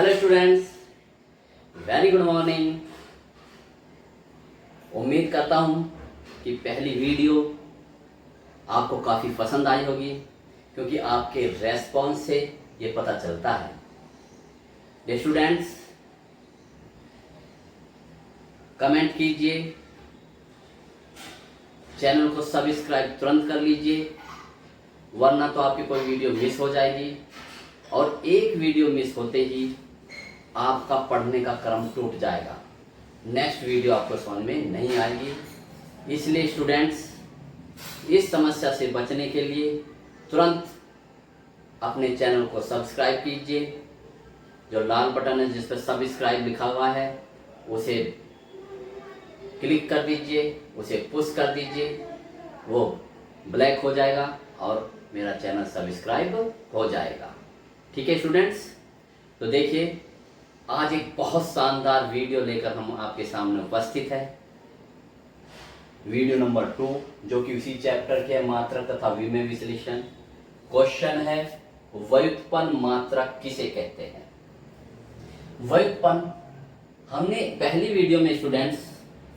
Hello students, very good morning. उम्मीद करता हूँ कि पहली वीडियो आपको काफ़ी पसंद आई होगी, क्योंकि आपके रेस्पॉन्स से ये पता चलता है। ये स्टूडेंट्स कमेंट कीजिए, चैनल को सब्सक्राइब तुरंत कर लीजिए, वरना तो आपकी कोई वीडियो मिस हो जाएगी और एक वीडियो मिस होते ही आपका पढ़ने का क्रम टूट जाएगा। नेक्स्ट वीडियो आपको समझ में नहीं आएगी। इसलिए स्टूडेंट्स इस समस्या से बचने के लिए तुरंत अपने चैनल को सब्सक्राइब कीजिए। जो लाल बटन है जिस पर सब्सक्राइब लिखा हुआ है उसे क्लिक कर दीजिए, उसे पुश कर दीजिए, वो ब्लैक हो जाएगा और मेरा चैनल सब्सक्राइब हो जाएगा। ठीक है स्टूडेंट्स, तो देखिए आज एक बहुत शानदार वीडियो लेकर हम आपके सामने उपस्थित है। वीडियो नंबर 2 जो कि उसी चैप्टर के मात्रक तथा विमेय विश्लेषण। क्वेश्चन है व्युत्पन्न मात्रक किसे कहते हैं। व्युत्पन्न हमने पहली वीडियो में स्टूडेंट्स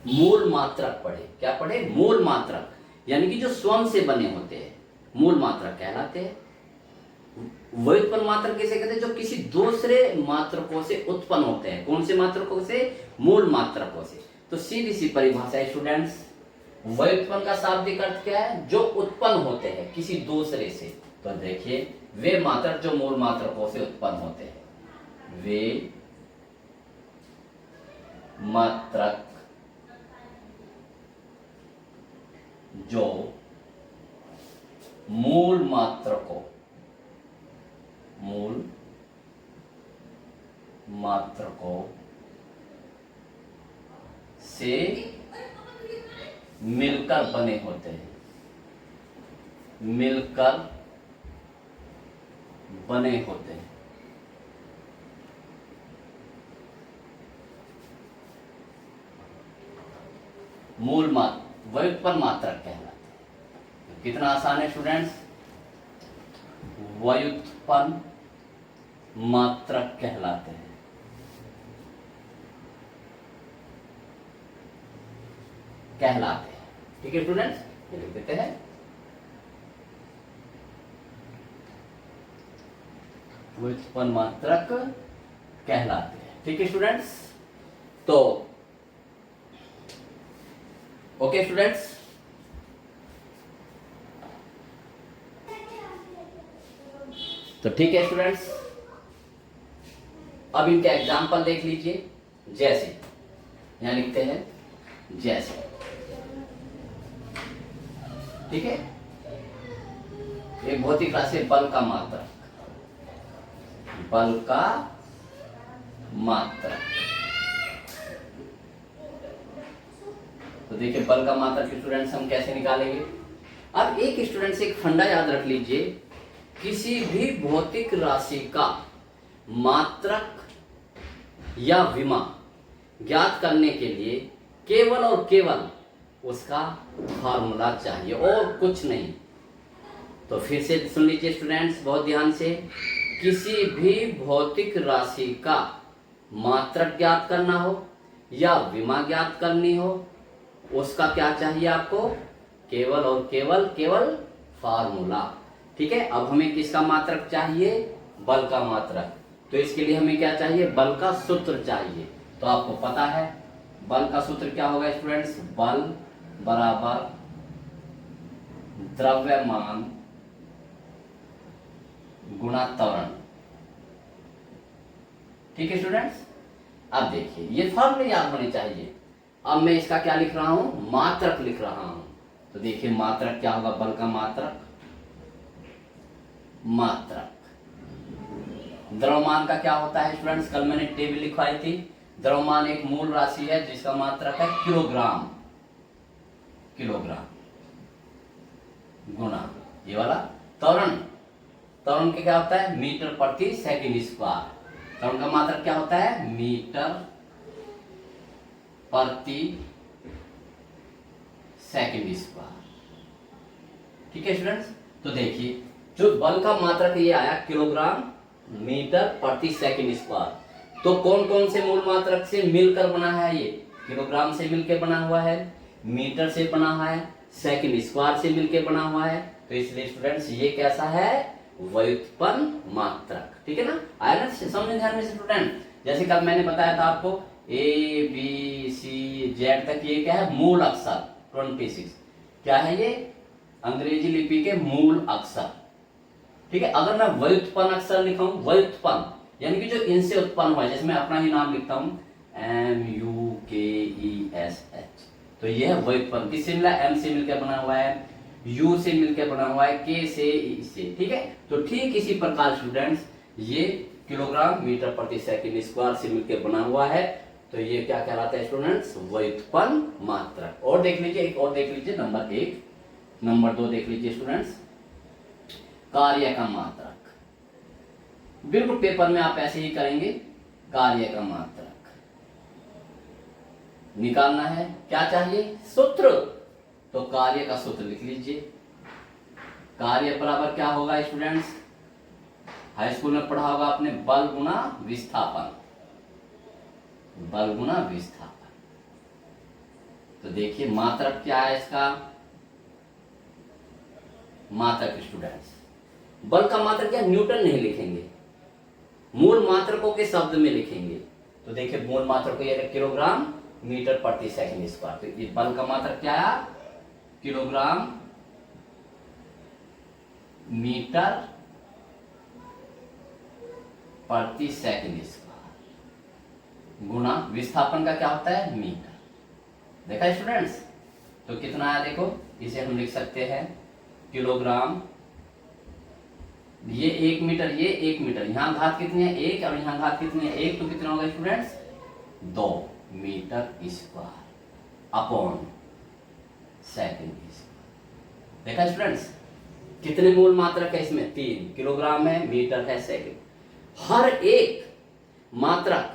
मूल मात्रक पढ़े। क्या पढ़े? मूल मात्रक, यानी कि जो स्वयं से बने होते हैं मूल मात्रक कहलाते हैं। व्युत्पन्न मात्रक किसे कहते हैं? जो किसी दूसरे मात्रकों से उत्पन्न होते हैं। कौन से मात्रकों से? मूल मात्रकों से। तो सीधी सी परिभाषा है स्टूडेंट्स, व्युत्पन्न का शाब्दिक अर्थ क्या है? जो उत्पन्न होते हैं किसी दूसरे से। तो देखिए वे मात्रक जो मूल मात्रकों से उत्पन्न होते हैं, वे मात्रक जो मूल मात्रकों से मिलकर बने होते हैं, मिलकर बने होते हैं। व्युत्पन्न मात्रक कहलाते हैं। कितना आसान है स्टूडेंट्स, व्युत्पन्न मात्रक कहलाते हैं। ठीक है स्टूडेंट्स, ये लिख देते हैं व्युत्पन्न मात्रक कहलाते हैं। ठीक है स्टूडेंट्स, तो ओके स्टूडेंट्स, तो ठीक है स्टूडेंट्स, अब इनके एग्जाम्पल देख लीजिए। जैसे यहां लिखते हैं जैसे, ठीक है, एक भौतिक राशि बल का मात्रक, बल का मात्रक। तो देखिए बल का मात्रक स्टूडेंट्स हम कैसे निकालेंगे। अब एक स्टूडेंट्स एक फंडा याद रख लीजिए, किसी भी भौतिक राशि का मात्रक या विमा ज्ञात करने के लिए केवल और केवल उसका फार्मूला चाहिए और कुछ नहीं। तो फिर से सुन लीजिए स्टूडेंट्स बहुत ध्यान से, किसी भी भौतिक राशि का मात्रक ज्ञात करना हो या विमा ज्ञात करनी हो, उसका क्या चाहिए आपको? केवल और केवल फार्मूला। ठीक है, अब हमें किसका मात्रक चाहिए? बल का मात्रक। तो इसके लिए हमें क्या चाहिए? बल का सूत्र चाहिए। तो आपको पता है बल का सूत्र क्या होगा स्टूडेंट्स? बल बराबर द्रव्यमान गुणा त्वरण। ठीक है स्टूडेंट्स, अब देखिए ये फॉर्मूले याद होने चाहिए। अब मैं इसका क्या लिख रहा हूं? मात्रक लिख रहा हूं। तो देखिए मात्रक क्या होगा? बल का मात्रक, द्रव्यमान का क्या होता है स्टूडेंट्स? कल मैंने टेबल लिखवाई थी। द्रव्यमान एक मूल राशि है जिसका मात्रक है किलोग्राम गुणा ये वाला त्वरण के क्या होता है? मीटर प्रति सेकंड स्क्वायर। त्वरण का मात्रक क्या होता है? मीटर प्रति सेकंड स्क्वायर। ठीक है स्टूडेंट्स, तो देखिए जो बल का मात्रक ये आया किलोग्राम मीटर प्रति सेकंड स्क्वायर। तो कौन कौन से मूल मात्रक से मिलकर बना है ये? किलोग्राम से मिलकर बना हुआ है, मीटर से बना हुआ है, सेकंड स्क्वायर से मिलकर बना हुआ है। तो इसलिए स्टूडेंट्स ये कैसा है? व्युत्पन्न मात्रक। ठीक है ना, आया ना समझ ध्यान में स्टूडेंट? जैसे कल मैंने बताया था आपको ए बी सी जेड तक ये क्या है? मूल अक्षर 26 क्या है ये? अंग्रेजी लिपि के मूल अक्षर। ठीक है, अगर मैं व्युत्पन्न अक्षर लिखाऊं, व्युत्पन्न यानी कि जो इनसे उत्पन्न हुआ है, जैसे मैं अपना ही नाम लिखता हूं MUKESH, तो यह है व्युत्पन्न। किससे मिला? M से मिलकर बना हुआ है, U से मिलकर बना हुआ है, K से, E से। ठीक है, तो ठीक इसी प्रकार स्टूडेंट्स ये किलोग्राम मीटर प्रति सेकंड स्क्वायर से मिलकर बना हुआ है। तो ये क्या कहलाता है स्टूडेंट्स? व्युत्पन्न मात्रक। और देख लीजिए, एक और देख लीजिए, नंबर 1, नंबर 2 देख लीजिए स्टूडेंट्स, कार्य का मात्रक। बिल्कुल पेपर में आप ऐसे ही करेंगे, कार्य का मात्रक निकालना है। क्या चाहिए? सूत्र। तो कार्य का सूत्र लिख लीजिए। कार्य बराबर क्या होगा स्टूडेंट्स? हाई स्कूल में पढ़ा होगा आपने, बल गुना विस्थापन, बल गुना विस्थापन। तो देखिए मात्रक क्या है इसका? मात्रक स्टूडेंट्स, बल का मात्रक क्या? न्यूटन नहीं लिखेंगे, मूल मात्रकों के शब्द में लिखेंगे। तो देखिए मूल मात्रक ये किलोग्राम मीटर प्रति सेकंड स्क्वायर। तो ये बल का मात्रक क्या है? किलोग्राम मीटर प्रति सेकंड स्क्वायर गुना विस्थापन का क्या होता है? मीटर। देखा स्टूडेंट्स? तो कितना आया देखो, इसे हम लिख सकते हैं किलोग्राम, ये 1 मीटर, ये 1 मीटर, यहां घात कितनी है? 1, और यहां घात कितनी है? 1, तो कितना होगा students? 2 metre square upon second square. देखा स्टूडेंट्स? कितने मूल मात्रक है इसमें? 3, किलोग्राम है, मीटर है, सेकंड। हर एक मात्रक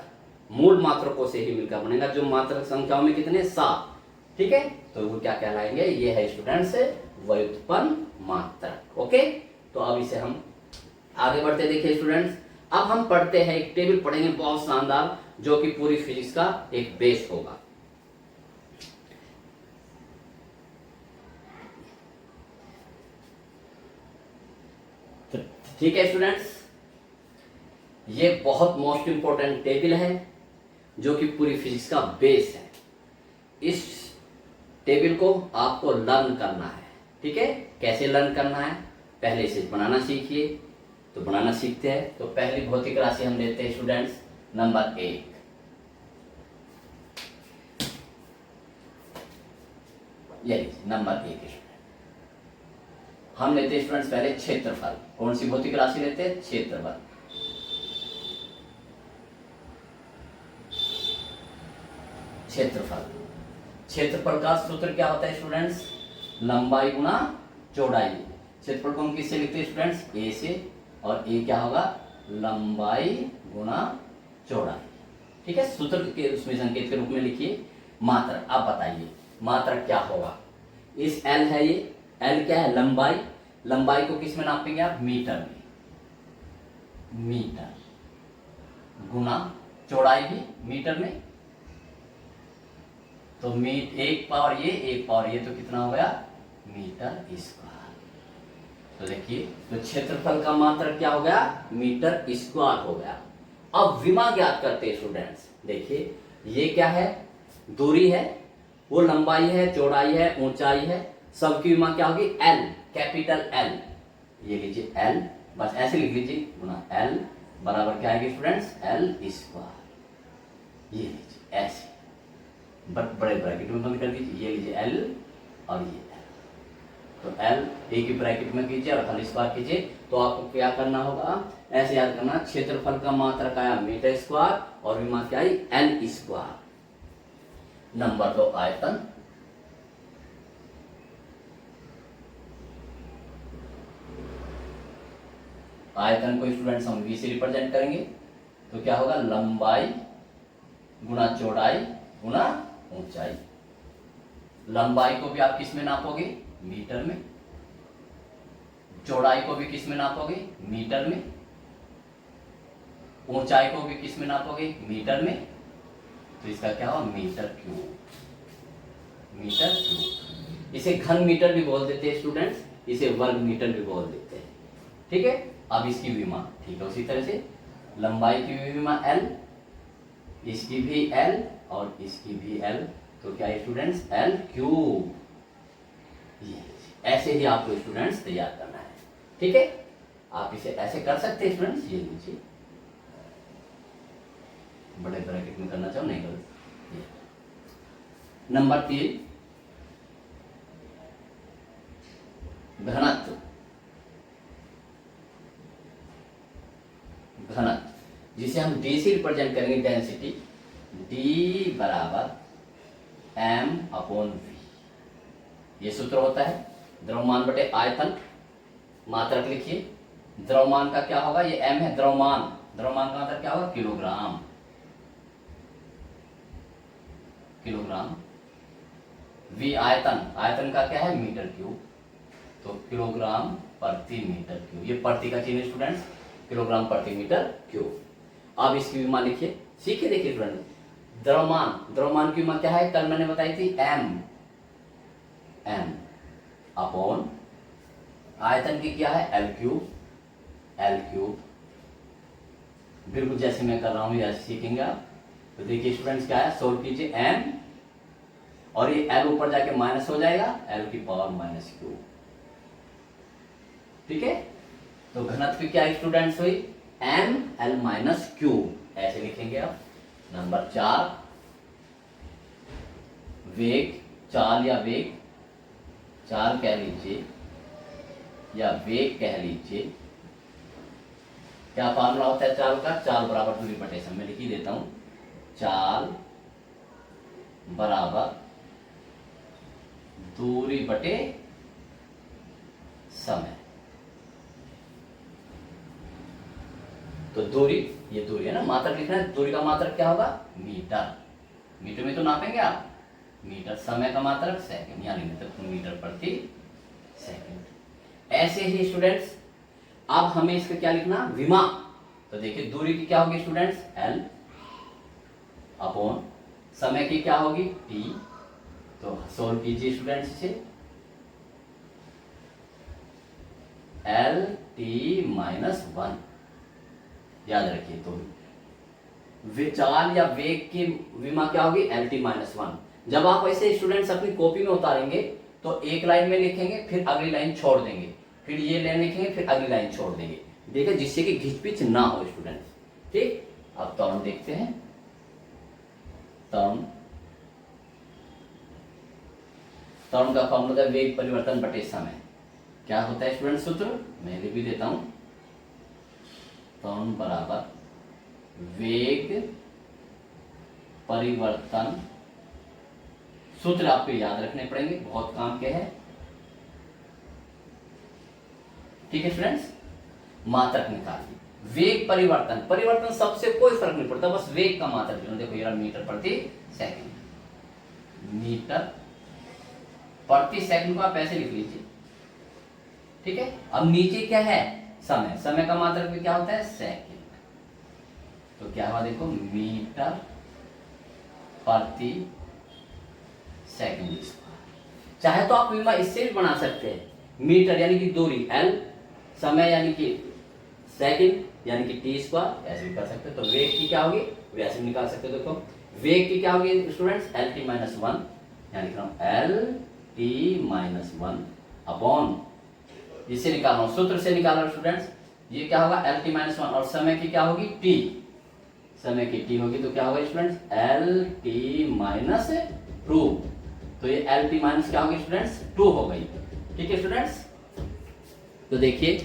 मूल मात्रकों से ही मिलकर बनेगा, जो मात्रक संख्याओं में कितने? 7। ठीक है, तो वो क्या कहलाएंगे? ये है स्टूडेंट्स व्युत्पन्न मात्रक। ओके, तो अब इसे हम आगे बढ़ते देखिए स्टूडेंट्स। अब हम पढ़ते हैं, एक टेबल पढ़ेंगे बहुत शानदार, जो कि पूरी फिजिक्स का एक बेस होगा। ठीक है स्टूडेंट्स, ये बहुत मोस्ट इंपॉर्टेंट टेबल है जो कि पूरी फिजिक्स का बेस है। इस टेबल को आपको लर्न करना है। ठीक है, कैसे लर्न करना है? पहले इसे बनाना सीखिए। तो बनाना सीखते हैं, तो पहली भौतिक राशि हम लेते हैं स्टूडेंट्स, नंबर 1। ये नंबर 1 हम लेते हैं स्टूडेंट्स पहले क्षेत्रफल। कौन सी भौतिक राशि लेते हैं? क्षेत्रफल। क्षेत्रफल, क्षेत्रफल का सूत्र क्या होता है स्टूडेंट्स? लंबाई गुना चौड़ाई। क्षेत्रफल को हम किससे लिखते हैं स्टूडेंट्स? ए से, और ए क्या होगा? लंबाई गुना चौड़ाई। ठीक है, सूत्र के उसमें संकेत के रूप में लिखिए। मात्रक, आप बताइए मात्रक क्या होगा? इस एल है, ये एल क्या है? लंबाई। लंबाई को किस में नापेंगे आप? मीटर में, मीटर गुना चौड़ाई भी मीटर में। तो एक पावर ये, एक पावर ये, तो कितना हो गया? Metre square. तो देखिए, तो क्षेत्रफल का मात्रक क्या हो गया? मीटर स्क्वायर हो गया। अब विमा ज्ञात करते हैं स्टूडेंट्स। देखिए ये क्या है? दूरी है, वो लंबाई है, चौड़ाई है, ऊंचाई है, सबकी विमा क्या होगी? L, capital L. ये लीजिए एल, बस ऐसे लिख लीजिए, गुना एल बराबर क्या आएगी स्टूडेंट्स? L square. ये लीजिए ऐसे, बड़े ब्रैकेट में बंद कर दीजिए। ये लीजिए एल और ये एल, तो एल एक ही ब्रैकेट में कीजिए और एल स्क्वायर कीजिए। तो आपको क्या करना होगा? ऐसे याद करना, क्षेत्रफल का मात्रक आया मीटर स्क्वायर और विमा क्या आई? L square. नंबर 2 आयतन। आयतन को स्टूडेंट्स हम v से रिप्रेजेंट करेंगे। तो क्या होगा? लंबाई गुना चौड़ाई गुना ऊंचाई। लंबाई को भी आप किस में नापोगे? मीटर में। चौड़ाई को भी किस में नापोगे? मीटर में। ऊंचाई को भी किस में नापोगे? मीटर में। तो इसका क्या हुआ? Metre cube. Metre cube. इसे घन मीटर भी बोल देते हैं स्टूडेंट्स, इसे वर्ग मीटर भी बोल देते हैं। ठीक है। अब इसकी विमा, ठीक है, उसी तरह से लंबाई की भी विमा L, इसकी भी L और इसकी भी L। तो क्या है स्टूडेंट्स? L cube. ये ऐसे ही आपको स्टूडेंट्स तैयार करना है। ठीक है, आप इसे ऐसे कर सकते हैं स्टूडेंट्स। ये लीजिए, बड़े ब्रैकेट में करना चाहो नहीं करो। नंबर 3, घनत्व। घनत्व जिसे हम D से रिप्रेजेंट करेंगे, डेंसिटी। D बराबर m/v। ये सूत्र होता है द्रव्यमान बटे आयतन। मात्रक लिखिए, द्रव्यमान का क्या होगा? ये m है द्रव्यमान, द्रव्यमान का मात्रक क्या होगा? किलोग्राम। किलोग्राम। v आयतन, आयतन का क्या है? Metre cube. तो किलोग्राम प्रति मीटर क्यूब। ये प्रति का चिन्ह स्टूडेंट्स, किलोग्राम प्रति मीटर क्यूब। अब इसकी विमा लिखिए, सीखे देखिए स्टूडेंट। द्रव्यमान, द्रव्यमान की विमा क्या है? कल मैंने बताई थी m अपॉन आयतन की क्या है? L cube. L क्यूब बिल्कुल जैसे मैं कर रहा हूं ऐसे सीखेंगे आप। तो देखिए स्टूडेंट्स क्या है, सोल्व कीजिए m और ये L ऊपर जाके माइनस हो जाएगा, L की पावर माइनस क्यूब। ठीक है, तो घनत्व क्या स्टूडेंट्स हुई? m L minus cube. ऐसे लिखेंगे आप। नंबर 4, वेग, चाल या वेग, चाल कह लीजिए या वेग कह लीजिए। क्या फॉर्मूला होता है चाल का? चाल बराबर दूरी बटे समय। लिख ही देता हूं, चाल बराबर दूरी बटे समय। तो दूरी, ये दूरी है ना, मात्रक लिखना है। दूरी का मात्रक क्या होगा? मीटर। मीटर में तो नापेंगे आप, मीटर। समय का मात्रक सेकंड, यानी मीटर प्रति सेकंड। ऐसे ही स्टूडेंट्स अब हमें इसका क्या लिखना? विमा। तो देखिए दूरी की क्या होगी स्टूडेंट्स? L अपॉन समय की क्या होगी? T। तो सोल्व कीजिए स्टूडेंट्स इसे। L/T-1 याद रखिए। तो चाल या वेग की विमा क्या होगी? L/T-1। जब आप ऐसे स्टूडेंट्स अपनी कॉपी में उतारेंगे तो एक लाइन में लिखेंगे, फिर अगली लाइन छोड़ देंगे, फिर ये लाइन लिखेंगे, फिर अगली लाइन छोड़ देंगे। देखिए जिससे कि घिचपिच ना हो स्टूडेंट्स। ठीक, अब त्वरण देखते हैं। त्वरण, त्वरण का फॉर्मूला है वेग परिवर्तन बटे समय। क्या होता है स्टूडेंट सूत्र? मैं लिख भी देता हूं। त्वरण बराबर वेग परिवर्तन, सूत्र आपको याद रखने पड़ेंगे, बहुत काम के हैं। ठीक है स्टूडेंट्स, मात्रक निकालिए। वेग परिवर्तन, परिवर्तन सबसे कोई फर्क नहीं पड़ता, बस वेग का मात्रक। देखो ये मीटर प्रति सेकंड। मीटर प्रति सेकंड को आप ऐसे लिख लीजिए। ठीक है, अब नीचे क्या है? समय। समय का मात्रक भी क्या होता है? सेकंड। तो क्या हुआ देखो, मीटर प्रति सेकंड। चाहे तो आप विमा इससे भी बना सकते हैं। मीटर यानी कि दूरी, L समय यानी कि सेकंड यानी कि T², ऐसे भी कर सकते हैं। तो वेग की क्या होगी? वैसे भी निकाल सकते हो। देखो वेग की क्या होगी स्टूडेंट्स? L/T-1 यानी L/T-1 अपॉन, इससे निकाल रहा हूं, सूत्र से निकाल रहा हूं स्टूडेंट्स। ये क्या होगा? L/T-1 और समय की क्या होगी? T। समय की T होगी तो क्या होगा स्टूडेंट्स? L/T-2। तो ये L/T- क्या होगी स्टूडेंट्स? 2 हो गई। ठीक है स्टूडेंट्स, तो देखिए,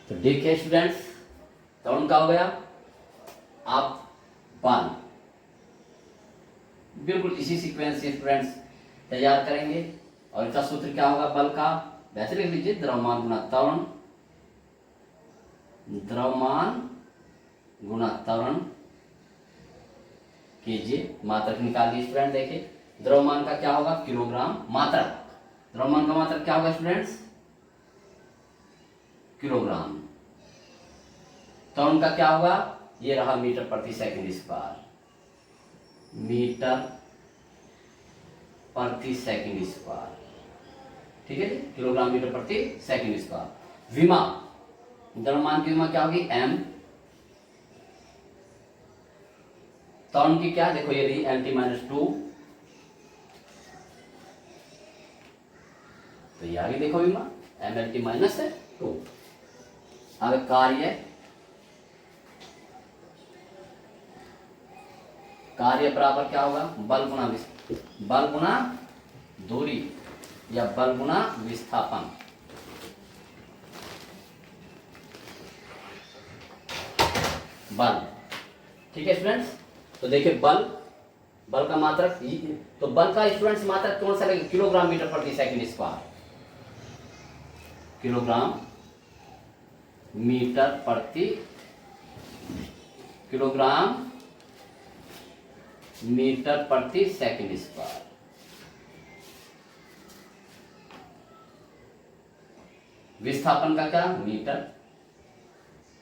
तो देखिए स्टूडेंट्स, त्वरण का हो गया। आप बल बिल्कुल इसी सीक्वेंस से स्टूडेंट्स तैयार करेंगे। और इसका सूत्र क्या होगा बल का? वैसे लिख लीजिए, द्रव्यमान गुणा त्वरण, द्रव्यमान गुणा त्वरण कीजिए। मात्रक निकालिए स्टूडेंट। देखिए द्रव्यमान का क्या होगा? किलोग्राम। मात्रक, द्रव्यमान का मात्रक क्या होगा स्टूडेंट्स? किलोग्राम। त्वरण का क्या होगा, ये रहा मीटर प्रति सेकंड स्क्वायर, मीटर प्रति सेकंड स्क्वायर, ठीक है जी, किलोग्राम मीटर प्रति सेकंड स्क्वायर। विमा, द्रव्यमान की विमा क्या होगी, m, त्वरण की क्या, देखो ये रही LT-2, तो ये आगे देखो विमा MLT-2। अब कार्य, कार्य बराबर क्या होगा, बल गुना दूरी या बल गुना विस्थापन। बल, ठीक है स्टूडेंट्स। तो देखिए बल का मात्रक, तो बल का स्टूडेंट्स मात्रक कौन सा लगेगा, किलोग्राम मीटर प्रति सेकंड स्क्वायर, किलोग्राम मीटर प्रति, किलोग्राम मीटर प्रति सेकंड स्क्वायर। विस्थापन का क्या, मीटर,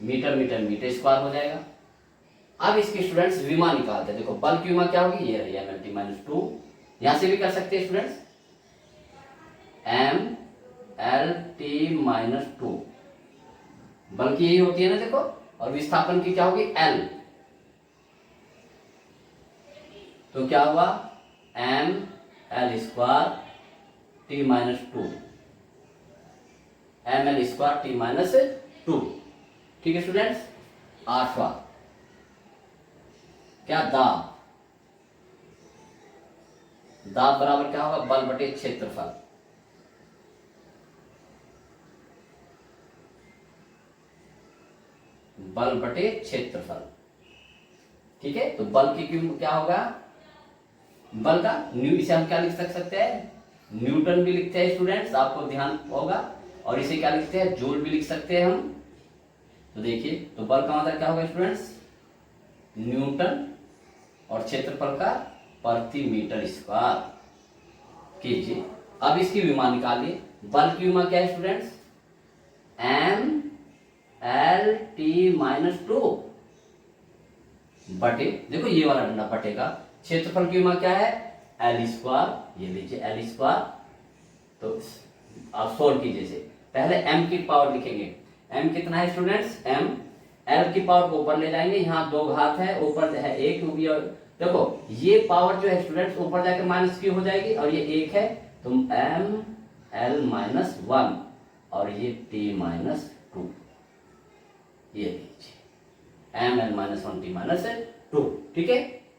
मीटर स्क्वायर हो जाएगा। अब इसके स्टूडेंट्स विमा निकालते हैं। देखो बल की विमा क्या होगी, ये रही MLT-2, यहां से भी कर सकते हैं स्टूडेंट्स, MLT-2, बल की यही होती है ना देखो, और विस्थापन की क्या होगी, L, तो क्या हुआ ML square T-2, ML square T-2, ठीक है स्टूडेंट्स। आठवां क्या, दाब बराबर क्या होगा, बल बटे क्षेत्रफल, बल बटे क्षेत्रफल, ठीक है। तो बल की क्या होगा, बल का इसे हम क्या लिख सकते हैं, न्यूटन भी लिखते हैं स्टूडेंट्स, आपको ध्यान होगा, और इसे क्या लिखते हैं, जूल भी लिख सकते हैं हम। तो देखिए, तो बल का मतलब क्या होगा स्टूडेंट्स, न्यूटन, और क्षेत्रफल का प्रति मीटर स्क्वायर कीजिए। अब इसकी विमा निकालिए। बल की विमा क्या है स्टूडेंट्स, MLT-2 बटे, देखो ये वाला डंडा बटेगा, क्षेत्रफल की विमा क्या है, L स्क्वायर, ये लीजिए L स्क्वायर। तो आप सोल्व कीजिए इसे, पहले m की पावर लिखेंगे, m कितना है स्टूडेंट्स, m, L की पावर को ऊपर ले जाएंगे, यहाँ 2 घात है, ऊपर है 1, देखो ये पावर जो है स्टूडेंट्स ऊपर जाकर माइनस की हो जाएगी, और ये 1 है, तो ML-1, और ये T-2, ये लीजिए ML-1 T-2, ठीक है।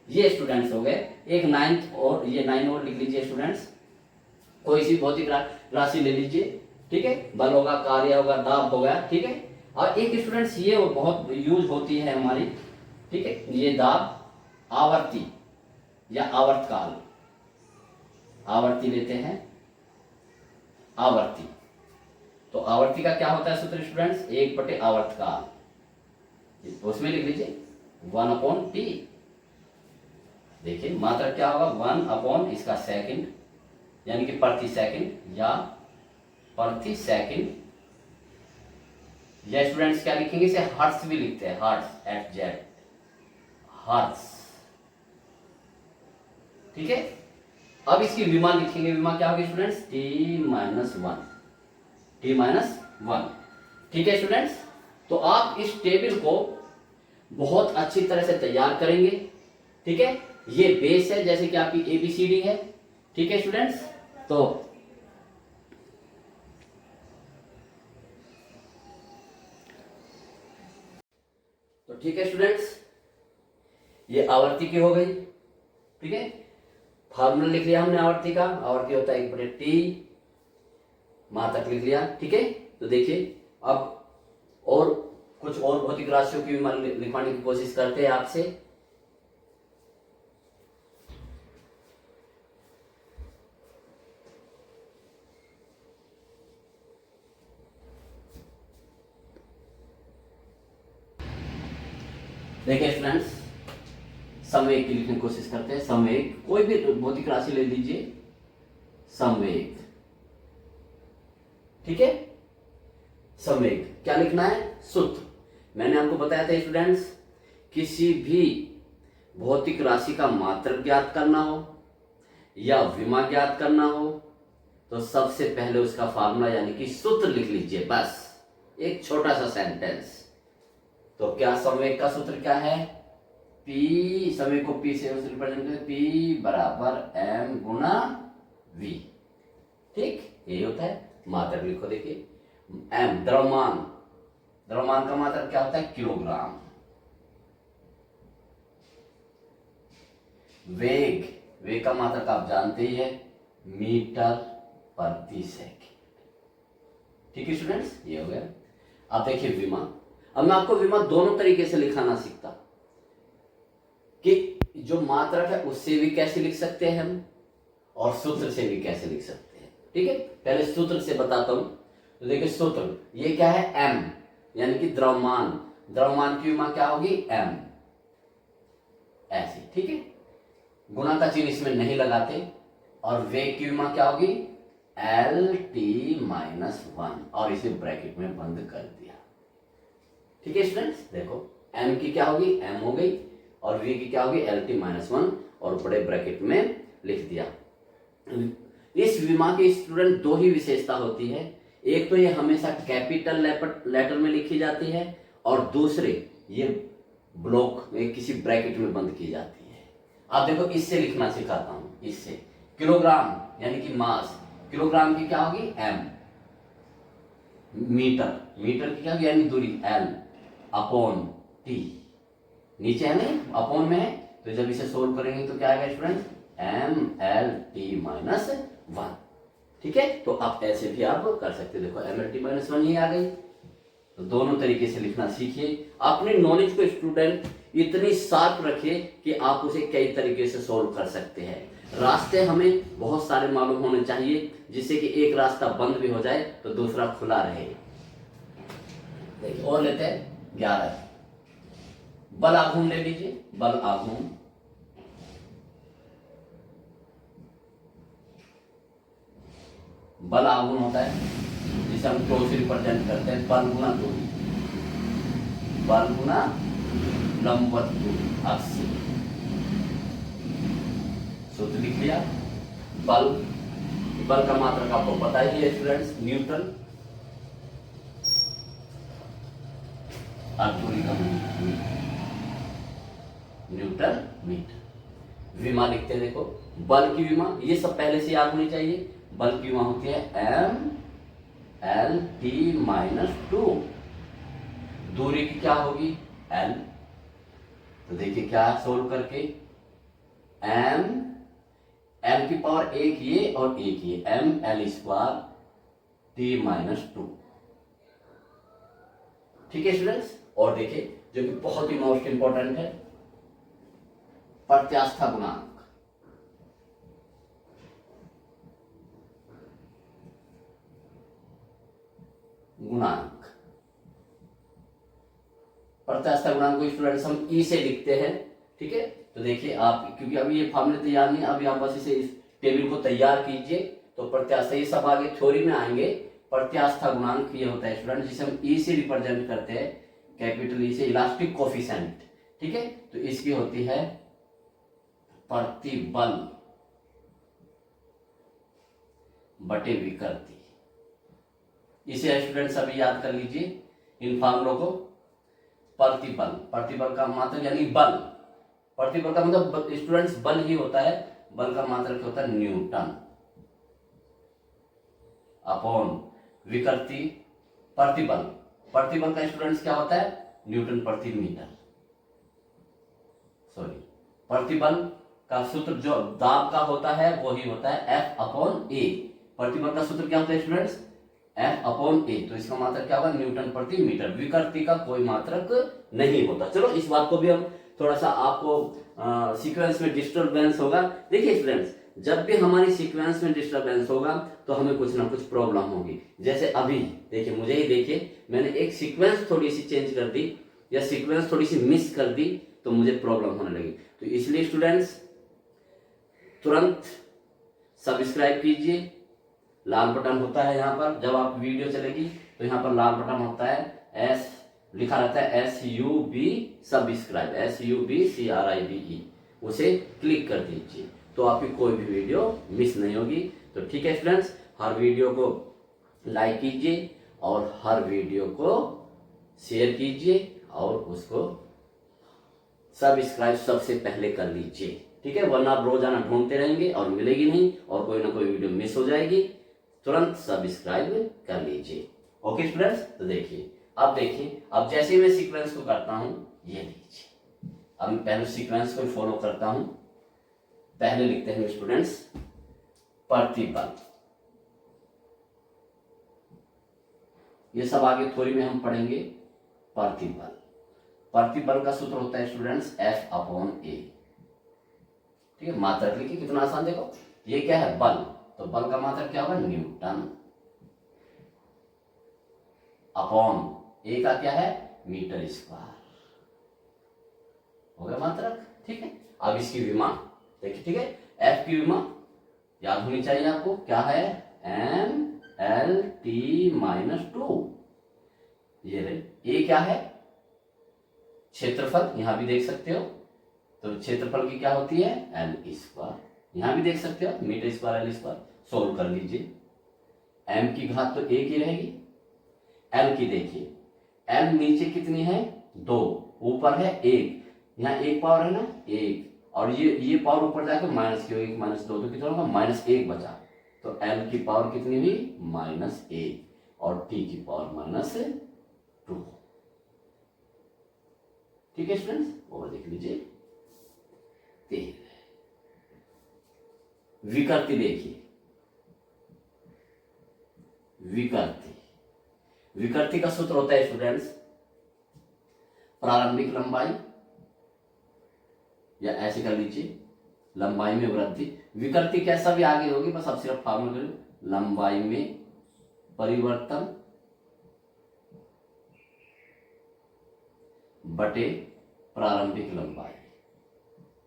ये स्टूडेंट्स हो गए। एक 9th और ये 9 और लिख लीजिए स्टूडेंट्स, कोई सी भौतिक राशि ले लीजिए, ठीक है, बल होगा, कार्य होगा, दाब होगा, ठीक है। और एक स्टूडेंट्स ये बहुत यूज होती है हमारी, ठीक है, ये दाब, आवर्ती या आवर्तकाल, आवर्ती लेते हैं, आवर्ती, तो आवर्ती का क्या होता है सूत्र स्टूडेंट्स, 1 बटे आवर्तकाल, उसमें लिख लीजिए 1/T। देखिए मात्रा क्या होगा, 1/ इसका सेकंड, यानी कि प्रति सेकंड या प्रति सेकंड, या स्टूडेंट्स क्या लिखेंगे, इसे हर्ट्ज भी लिखते हैं, हर्ट्ज, HZ, हर्ट्ज, ठीक है। अब इसकी विमा लिखेंगे, विमा क्या होगी स्टूडेंट्स, T-1, T-1, ठीक है स्टूडेंट्स। तो आप इस टेबल को बहुत अच्छी तरह से तैयार करेंगे, ठीक है। ये बेस है, जैसे कि आपकी ABCD है, ठीक है स्टूडेंट्स। तो ठीक है स्टूडेंट्स, ये आवर्ती की हो गई, ठीक है। फार्मूला लिख लिया हमने आवर्ती का, आवर्ती होता है 1/T, मात्रक लिख लिया, ठीक है। तो देखिए अब और कुछ और भौतिक राशियों की भी लिखवाने की कोशिश करते हैं आपसे। देखिए स्टूडेंट्स, संवेग की लिखने की कोशिश करते हैं। संवेग, कोई भी भौतिक राशि ले लीजिए, संवेग, ठीक है। संवेग क्या लिखना है, सूत्र, मैंने आपको बताया था स्टूडेंट्स, किसी भी भौतिक राशि का मात्रक ज्ञात करना हो या विमा ज्ञात करना हो तो सबसे पहले उसका फार्मूला यानी कि सूत्र लिख लीजिए, बस एक छोटा सा सेंटेंस। तो क्या संवेग का सूत्र क्या है? P, संवेग को P से रिप्रेजेंट करते, P बराबर m गुना V। ठीक, यही होता है। मात्रक लिखो, देखिए m द्रव्यमान, द्रव्यमान का मात्रक क्या होता है? किलोग्राम। वेग, वेग का मात्रक आप जानते ही है, मीटर प्रति सेकंड। ठीक है स्टूडेंट्स, ये हो गया। अब देखिए विमा। अब मैं आपको विमा दोनों तरीके से लिखाना सीखता, कि जो मात्रक है उससे भी कैसे लिख सकते हैं हम और सूत्र से भी कैसे लिख सकते हैं। ठीक है, पहले सूत्र से बताता हूं। तो देखिए सूत्र, ये क्या है? m, यानी कि द्रव्यमान, द्रव्यमान की विमा क्या होगी? m, ऐसी। ठीक है, गुणा का चिन्ह इसमें नहीं लगाते। और वेग की विमा क्या होगी? L-T-1, और इसे ब्रैकेट में बंद कर दिया। ठीक है स्टूडेंट्स, देखो m की क्या होगी? m हो गई, और v की क्या होगी? L-T-1, और बड़े ब्रैकेट में लिख दिया। इस विमा की स्टूडेंट दो ही विशेषता होती है, एक तो ये हमेशा कैपिटल लेटर में लिखी जाती है, और दूसरे ये ब्लॉक में किसी ब्रैकेट में बंद की जाती है। आप देखो, इससे लिखना सिखाता हूं, इससे किलोग्राम यानी कि मास, किलोग्राम की क्या होगी? m, मीटर, मीटर की क्या होगी? यानी दूरी l अपॉन t, नीचे है नहीं, अपॉन में है, तो जब इसे सोल्व करेंगे तो क्या आएगा स्टूडेंट? mL-T-1। ठीक है, तो आप ऐसे भी आप कर सकते, देखो mL-T-1 ही आ गई। तो दोनों तरीके से लिखना सीखिए। अपने नॉलेज को स्टूडेंट इतनी शार्प रखिए कि आप उसे कई तरीके से सोल्व कर सकते हैं। रास्ते हमें बहुत सारे मालूम होने चाहिए, जिससे कि एक रास्ता बंद भी हो जाए तो दूसरा खुला रहे। देखिए और लेते हैं 11, बल आघूर्ण ले लीजिए, बल आघूर्ण। बल आघूर्ण होता है जिसे हम टो से रिप्रेजेंट करते हैं, बल गुना दूरी, बल गुना लंबवत दूरी, अक्ष। सूत्र लिख लिया। बल, बल का मात्रक आपको पता ही है स्टूडेंट्स, न्यूटन, और दूरी का न्यूटन मीटर। विमा लिखते हैं, देखो बल की विमा, ये सब पहले से याद होनी चाहिए। बल की विमा होती है mL-T-2। दूरी की क्या होगी? l। तो देखिए क्या सोल्व करके, m, l की पावर एक ये और एक ये, mL²T-2। ठीक है स्टूडेंट्स, और देखिए जो कि बहुत ही मोस्ट इंपॉर्टेंट है, प्रत्यास्था गुणांक। गुणांक, प्रत्यास्था गुणांक को स्टूडेंट्स हम ई से लिखते हैं। ठीक है, तो देखिए आप, क्योंकि अभी ये फॉर्मूले तैयार नहीं, अभी आप बस इसे इस टेबल को तैयार कीजिए। तो प्रत्यास्था, ये सब आगे थ्योरी में आएंगे। प्रत्यास्था गुणांक ये होता है स्टूडेंट, जिसे हम ई से रिप्रेजेंट करते हैं, कैपिटल ई से, इलास्टिक कोफिशिएंट। ठीक है, तो इसकी होती है प्रतिबल बटे विकृति। इसे स्टूडेंट्स अभी याद कर लीजिए इन फॉर्मूलों को। प्रतिबल, प्रतिबल का मात्रक यानी बल, प्रतिबल का मतलब स्टूडेंट्स बल ही होता है, बल का मात्रक होता है न्यूटन, अपॉन विकृति प्रतिबल, प्रतिबल का स्टूडेंट्स क्या होता है? न्यूटन प्रति मीटर। सॉरी, प्रतिबल का सूत्र जो दाब का होता है वही होता है F/A। प्रतिबल का सूत्र क्या होता है स्टूडेंट्स? F/A। तो इसका मात्रक क्या होगा? न्यूटन प्रति मीटर। विकृति का कोई मात्रक नहीं होता। चलो इस बात को भी हम थोड़ा सा आपको सीक्वेंस में डिस्टरबेंस होगा। देखिए स्टूडेंट्स, जब भी हमारी सीक्वेंस में डिस्टरबेंस होगा तो हमें कुछ ना कुछ प्रॉब्लम होगी। जैसे अभी देखिए, मुझे ही देखिए, मैंने एक सीक्वेंस थोड़ी सी चेंज कर दी या सीक्वेंस थोड़ी सी मिस कर दी तो मुझे प्रॉब्लम होने लगी। तो इसलिए स्टूडेंट्स तुरंत सब्सक्राइब कीजिए, लाल बटन होता है यहाँ पर, जब आप वीडियो चलेगी तो यहाँ पर लाल बटन होता है, लिखा रहता है SUB सब्सक्राइब, SUBCRIBE, उसे क्लिक कर दीजिए तो आपकी कोई भी वीडियो मिस नहीं होगी। तो ठीक है स्टूडेंट्स, हर वीडियो को लाइक कीजिए और हर वीडियो को शेयर कीजिए और उसको सब्सक्राइब सबसे पहले कर लीजिए, ठीक है, वरना आप रोजाना ढूंढते रहेंगे और मिलेगी नहीं और कोई ना कोई वीडियो मिस हो जाएगी। तुरंत सब्सक्राइब कर लीजिए। ओके स्टूडेंट्स, तो देखिए अब जैसे मैं सीक्वेंस को करता हूं, ये लीजिए, अब मैं पहले सीक्वेंस को फॉलो करता हूं। पहले लिखते हैं स्टूडेंट्स प्रतिबल, ये सब आगे थ्योरी में हम पढ़ेंगे। प्रतिबल का सूत्र होता है स्टूडेंट्स F/A, ठीक है। मात्रक लिखिए, कितना आसान, देखो ये क्या है, बल, तो बल का मात्रक क्या होगा, न्यूटन, अपॉन ए का क्या है, मीटर स्क्वायर, हो गया मात्रक, ठीक है। अब इसकी विमा देखिए, ठीक है, एफ की विमा याद होनी चाहिए आपको, क्या है, MLT-2, ये ए क्या है, क्षेत्रफल, यहां भी देख सकते हो, तो क्षेत्रफल की क्या होती है, L², यहां भी देख सकते हो, मीटर स्क्वायर L², सोल्व कर लीजिए। m की घात तो एक ही रहेगी, l की देखिए, m नीचे कितनी है, 2, ऊपर है 1, यहाँ एक पावर है ना, 1, और ये पावर ऊपर जाकर माइनस की होगी, -2, तो कितना होगा, -1 बचा, तो l की पावर कितनी हुई, -1 और t की पावर -2, ठीक है स्टूडेंट्स। और देख लीजिए विकृति, देखिए विकृति का सूत्र होता है स्टूडेंट्स प्रारंभिक लंबाई, या ऐसे कर लीजिए, लंबाई में वृद्धि, विकृति कैसा भी आगे होगी, बस अब सिर्फ फॉर्मूला करें, लंबाई में परिवर्तन बटे प्रारंभिक लंबाई।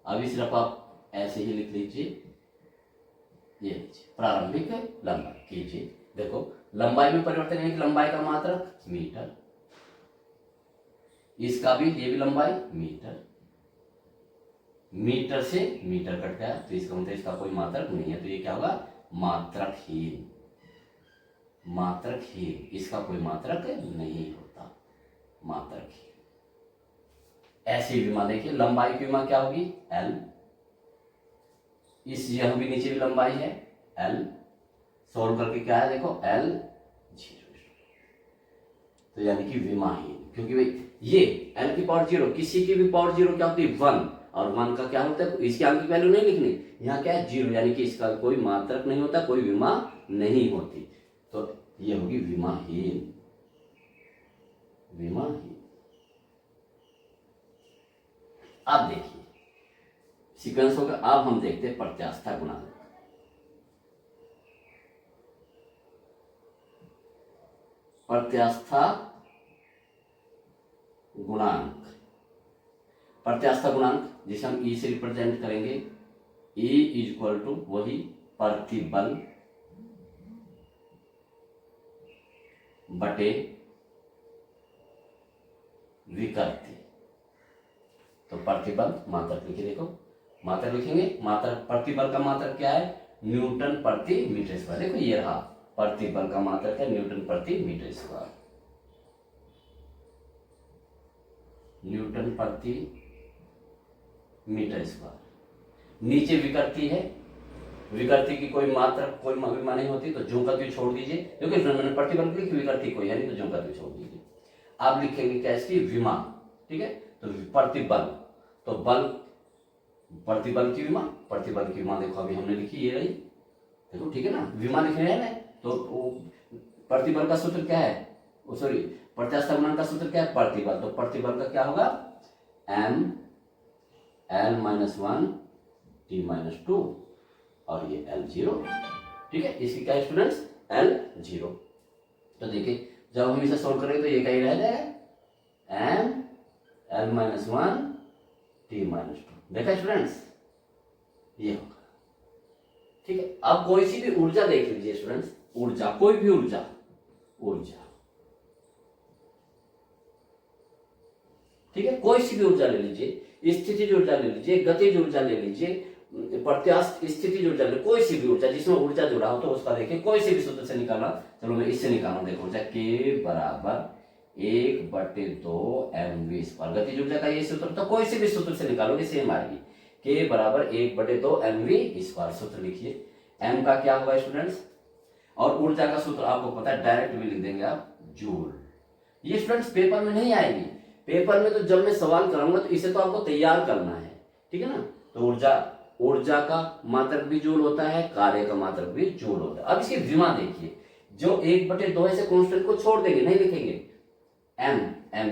अभी सिर्फ आप ऐसे ही लिख लीजिए, ये लीजिए प्रारंभिक लंबाई कीजिए, देखो लंबाई में परिवर्तन है कि लंबाई का मात्रक मीटर, इसका भी, ये भी लंबाई मीटर, मीटर से मीटर कट गया तो इसका मतलब इसका कोई मात्रक नहीं है, तो ये क्या होगा, मात्रकहीन, इसका कोई मात्रक नहीं होता, मात्रकहीन। ऐसी विमा देखिए, लंबाई की विमा क्या होगी, L, इस यहां भी नीचे भी लंबाई है L, सोल्व करके क्या है, देखो L0, तो यानी कि विमाहीन, क्योंकि भाई ये L की पावर 0, किसी की भी पावर 0 क्या होती है, 1, और 1 का क्या होता है, इसके आगे की वैल्यू नहीं लिखनी, यहाँ क्या है 0, यानी कि इसका कोई मात्रक नहीं होता, कोई विमा नहीं होती, तो ये होगी विमाहीन। अब देखिए सीक्वेंस होगा, अब हम देखते हैं प्रत्यास्था गुणांक। प्रत्यास्था गुणांक जिसे हम E से रिप्रेजेंट करेंगे, E = वही प्रतिबल बटे विकृति, तो प्रतिबल मात्रक लिखिए, देखो मात्रक लिखेंगे, मात्रक प्रतिबल का मात्रक क्या है, न्यूटन प्रति मीटर स्क्वायर, देखो ये रहा प्रतिबल का मात्रक है न्यूटन प्रति मीटर स्क्वायर, न्यूटन प्रति मीटर स्क्वायर। नीचे विकृति है, विकृति की कोई मात्रक कोई विमा नहीं होती, तो जो का त्यों छोड़ दीजिए, क्योंकि मैंने प्रतिबल की विकृति कोई है नहीं, तो जो का त्यों छोड़ दीजिए। आप लिखेंगे क्या, इसकी विमा, ठीक है, तो प्रतिबल, तो बल, प्रतिबल की विमा, देखो अभी हमने लिखी, ये रही, देखो ठीक है ना, विमा लिख रहे हैं ना, तो प्रतिबल का सूत्र क्या है, सॉरी प्रत्यास्था गुणांक का सूत्र क्या है, प्रतिबल, तो प्रतिबल का क्या होगा, ML-1 T-2 और ये L0, ठीक है, इसकी क्या है स्टूडेंट्स, L0। तो देखिए जब हम इसे सोल्व करेंगे तो ये क्या ही रह जाएगा, ML-1 T-2, देखा स्टूडेंट्स, ये होगा, ठीक है। अब कोई सी भी ऊर्जा देख लीजिए स्टूडेंट्स, ऊर्जा, कोई भी ऊर्जा ठीक है, कोई सी भी ऊर्जा ले लीजिए, स्थितिज ऊर्जा ले लीजिए, गतिज ऊर्जा ले लीजिए, प्रत्यास्थ स्थितिज ऊर्जा ले, कोई सी भी ऊर्जा जिसमें ऊर्जा जुड़ा हो तो उसका देखिए कोई सी भी सूत्र से निकालना। चलो मैं इससे निकालूं, देखो ऊर्जा के बराबर 1/2 mv²। गतिज ऊर्जा का ये सूत्र तो कोई सी भी सूत्र से निकालोगे सेम आएगी, के बराबर 1/2 mv²। सूत्र लिखिए, m का क्या होगा स्टूडेंट्स, और ऊर्जा का सूत्र आपको पता है, डायरेक्ट भी लिख देंगे आप, जूल। ये स्टूडेंट्स पेपर में नहीं आएगी, पेपर में तो जब मैं सवाल कराऊंगा तो इसे तो आपको तैयार करना है, ठीक है ना। तो ऊर्जा का मात्रक भी जूल होता है, कार्य का मात्रक भी जूल होता है। अब इसकी विमा देखिए, जो 1/2 ऐसे कांस्टेंट को छोड़ देंगे, नहीं लिखेंगे, m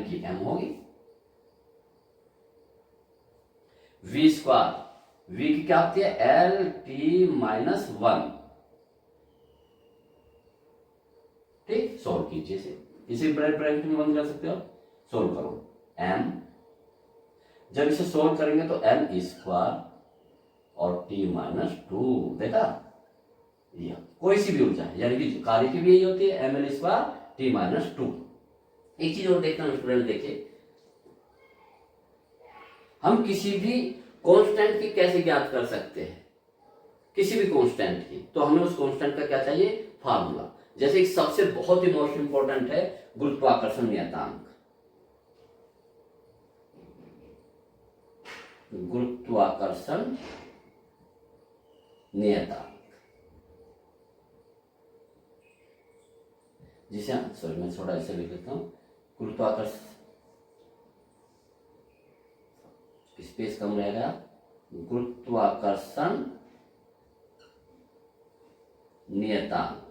की m होगी, v², v की क्या होती है, LT-1। ठीक, सोल्व कीजिए इसे ब्रैकेट में बंद कर सकते हो, सोल्व करो, m, जब इसे सोल्व करेंगे तो l² और T-2, देखा, यह कोई सी भी ऊर्जा है, यानी कि कार्य की भी यही होती है, ml² T-2। एक चीज और देखना स्टूडेंट, देखिए हम किसी भी कांस्टेंट की कैसे ज्ञात कर सकते हैं, किसी भी कांस्टेंट की, तो हमें उस कांस्टेंट का क्या चाहिए, फार्मूला। जैसे एक सबसे बहुत ही मोस्ट इंपॉर्टेंट है गुरुत्वाकर्षण नियतांक। गुरुत्वाकर्षण नियतांक, जिसे सॉरी मैं थोड़ा ऐसे लिख देता हूं, गुरुत्वाकर्षण, स्पेस कम रहेगा, गुरुत्वाकर्षण नियतांक,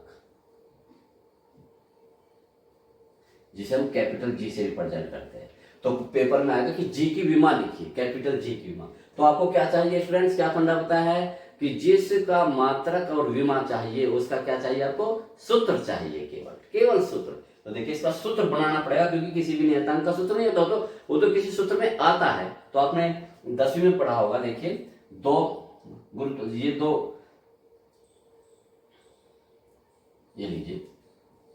जिसे हम कैपिटल जी से रिप्रेजेंट करते हैं। तो पेपर में आएगा कि जी की विमा लिखिए, कैपिटल जी की विमा। तो आपको क्या चाहिए स्टूडेंट्स, क्या फंडा होता है कि जिसका मात्रक और विमा चाहिए उसका क्या चाहिए, आपको सूत्र चाहिए, केवल सूत्र। तो देखिए इसका सूत्र बनाना पड़ेगा, क्योंकि किसी भी नियतांक का सूत्र नहीं होता, तो वो तो किसी सूत्र में आता है। तो आपने 10वीं में पढ़ा होगा, देखिए ये लीजिए,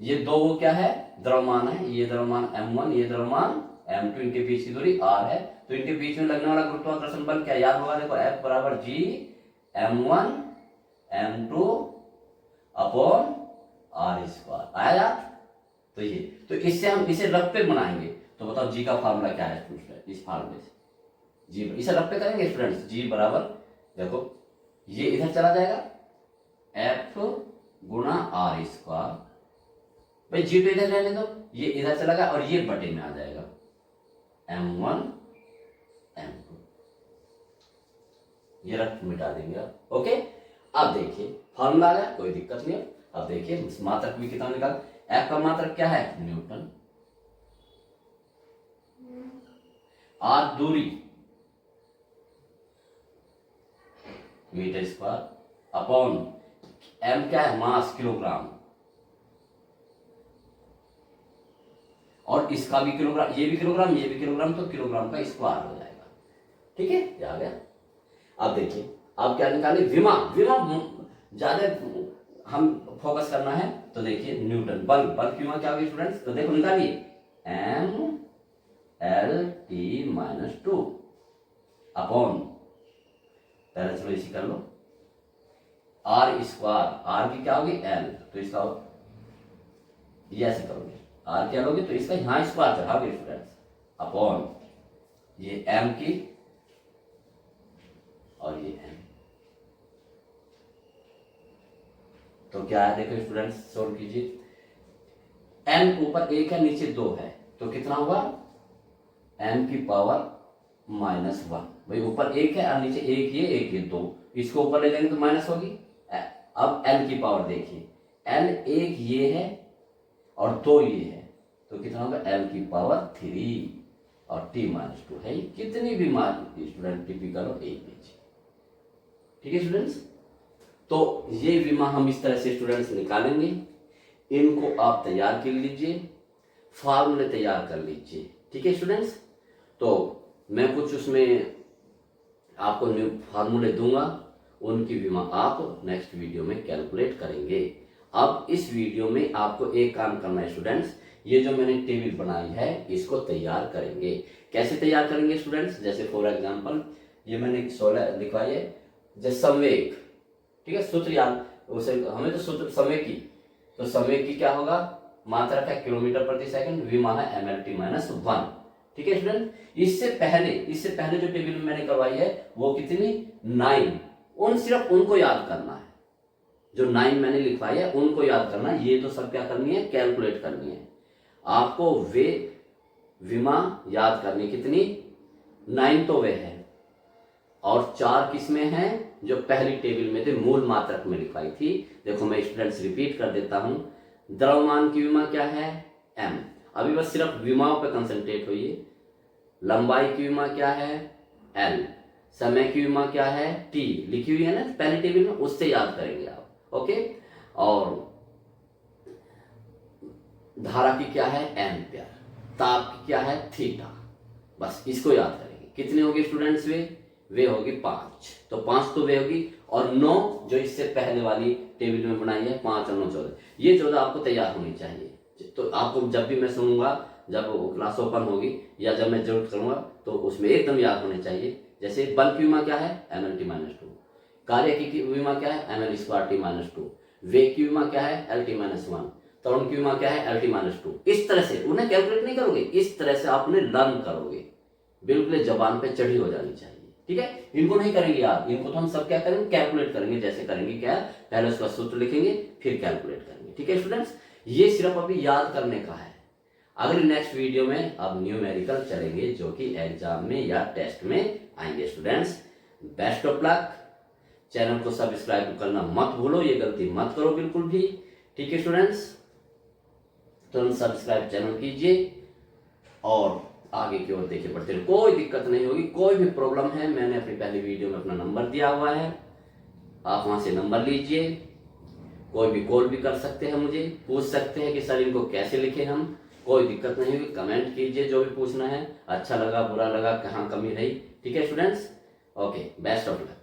ये दो वो क्या है, द्रव्यमान है, ये द्रव्यमान m1, ये द्रव्यमान m2, इनके बीच की दूरी r है। तो इनके बीच में लगने वाला गुरुत्वाकर्षण बल क्या याद होगा, देखो F बराबर G m1 m2 upon r², आया याद। तो ये, तो इससे हम इसे रफ पे बनाएंगे। तो बताओ जी का फार्मूला क्या है स्टूडेंट, इस फार्मूले से जी, इसे रफ पे करेंगे स्टूडेंट्स, जी बराबर, देखो ये इधर चला जाएगा, F गुणा r², भाई जी तो इधर रहने दो, ये इधर चला गया और ये बटे में आ जाएगा, m1 m2, ये रख मिटा देंगे आप। ओके, अब देखिए फॉर्मूला आ गया, कोई दिक्कत नहीं है। अब देखिए मात्रक भी कितना निकाल, F का मात्रक क्या है, न्यूटन, r दूरी मीटर² अपॉन m क्या है, मास, किलोग्राम, और इसका भी किलोग्राम, ये भी किलोग्राम, ये भी किलोग्राम, तो किलोग्राम का स्क्वायर हो जाएगा। ठीक है, ये आ गया। अब देखिए अब क्या निकाले, विमा ज्यादा हम फोकस करना है। तो देखिए न्यूटन, बल की विमा क्या होगी स्टूडेंट्स, तो देखो निकालिए, mLT-2 अपॉन, पहले चलो इसी कर लो, r², r की क्या होगी l, तो इसका ये ऐसे करोगे, r क्या लोगे तो इसका यहां स्क्वायर चढ़ाओगे स्टूडेंट्स, अपॉन ये m की और ये m। तो क्या है देखो स्टूडेंट्स, सोल्व कीजिए, n ऊपर 1 है नीचे 2 है, तो कितना होगा, m की पावर -1। भाई ऊपर 1 है और नीचे 1 ये 2, इसको ऊपर ले जाएंगे तो माइनस होगी। अब l की पावर देखिए, l 1 ये है और 2 ये है, तो कितना होगा, l की पावर 3 और T-2 है। कितनी भी मान स्टूडेंट टिपिकल और एक बीच, ठीक है स्टूडेंट्स। तो ये विमा हम इस तरह से स्टूडेंट्स निकालेंगे, इनको आप तैयार कर लीजिए, फार्मूले तैयार कर लीजिए, ठीक है स्टूडेंट्स। तो मैं कुछ उसमें आपको फार्मूले दूंगा, उनकी विमा आप नेक्स्ट वीडियो में कैलकुलेट करेंगे। अब इस वीडियो में आपको एक काम करना है स्टूडेंट्स, ये जो मैंने टेबल बनाई है इसको तैयार करेंगे। कैसे तैयार करेंगे स्टूडेंट्स? जैसे फॉर एग्जांपल ये मैंने 16 लिखवाई है, जैसे संवेग, ठीक है, सूत्र याद, उसे हमें तो सूत्र समय की, तो समय की क्या होगा, मात्रक है किलोमीटर प्रति सेकंड, विमा है mlt - 1, ठीक है स्टूडेंट। इससे पहले जो टेबल मैंने करवाई है वो कितनी, 9, सिर्फ उनको याद करना है, जो 9 मैंने लिखवाई है उनको याद करना है। ये तो सब क्या करनी है, कैलकुलेट करनी है आपको। वे विमा याद करनी कितनी, 9 तो वे है, और 4 किसमें है, जो पहली टेबल में थे, मूल मात्रक में लिखवाई थी। देखो मैं स्टूडेंट्स रिपीट कर देता हूं, द्रव्यमान की विमा क्या है, m, अभी बस सिर्फ विमाओं पे कंसंट्रेट होइए। लंबाई की विमा क्या है, l, समय की विमा क्या है, t, लिखी हुई है ना पहली टेबल में, उससे याद करेंगे आप, ओके। और धारा की क्या है, एम्पियर, ताप की क्या है, थीटा, बस इसको याद करेंगे। कितने होगी स्टूडेंट्स, वे होगी 5, तो 5 तो वे होगी, और 9 जो इससे पहले वाली टेबल में बनाई है, 5 और 9 14, ये 14 आपको तैयार होनी चाहिए। तो आपको जब भी मैं सुनूंगा, जब क्लास ओपन होगी या जब मैं जरूरत करूंगा, तो उसमें एकदम याद होने चाहिए। जैसे बल की विमा क्या है, mlt - 2, कार्य की विमा क्या है, ml² - 2, वेग की विमा क्या है, lt - 1, त्वरण की विमा क्या है, lt - 2। इस तरह से उन्हें कैलकुलेट नहीं करोगे, इस तरह से आप उन्हें लर्न करोगे, बिल्कुल जबान पे चढ़ी हो जानी चाहिए, ठीक है। इनको नहीं करेंगे याद, इनको तो हम सब क्या करेंगे, कैलकुलेट करेंगे। जैसे करेंगे क्या, पहले उसका सूत्र लिखेंगे फिर कैलकुलेट करेंगे, ठीक है स्टूडेंट्स। ये सिर्फ अभी याद करने का है। अगले नेक्स्ट वीडियो में अब न्यूमेरिकल चलेंगे, जो कि एग्जाम में या टेस्ट में आएंगे students. Best of luck. Channel को सब्सक्राइब करना मत भूलो, ये गलती मत करो बिल्कुल भी, ठीक है स्टूडेंट्स। तुरंत सब्सक्राइब चैनल कीजिए और आगे की ओर देखिए बढ़ते रहिए। कोई दिक्कत नहीं होगी, कोई भी प्रॉब्लम है, मैंने अपनी पहली वीडियो में अपना नंबर दिया हुआ है, आप वहां से नंबर लीजिए। कोई भी कॉल भी कर सकते हैं, मुझे पूछ सकते हैं कि सर इनको कैसे लिखें हम, कोई दिक्कत नहीं होगी। कमेंट कीजिए जो भी पूछना है, अच्छा लगा बुरा लगा, कहाँ कमी रही, ठीक है students. Okay, best of luck.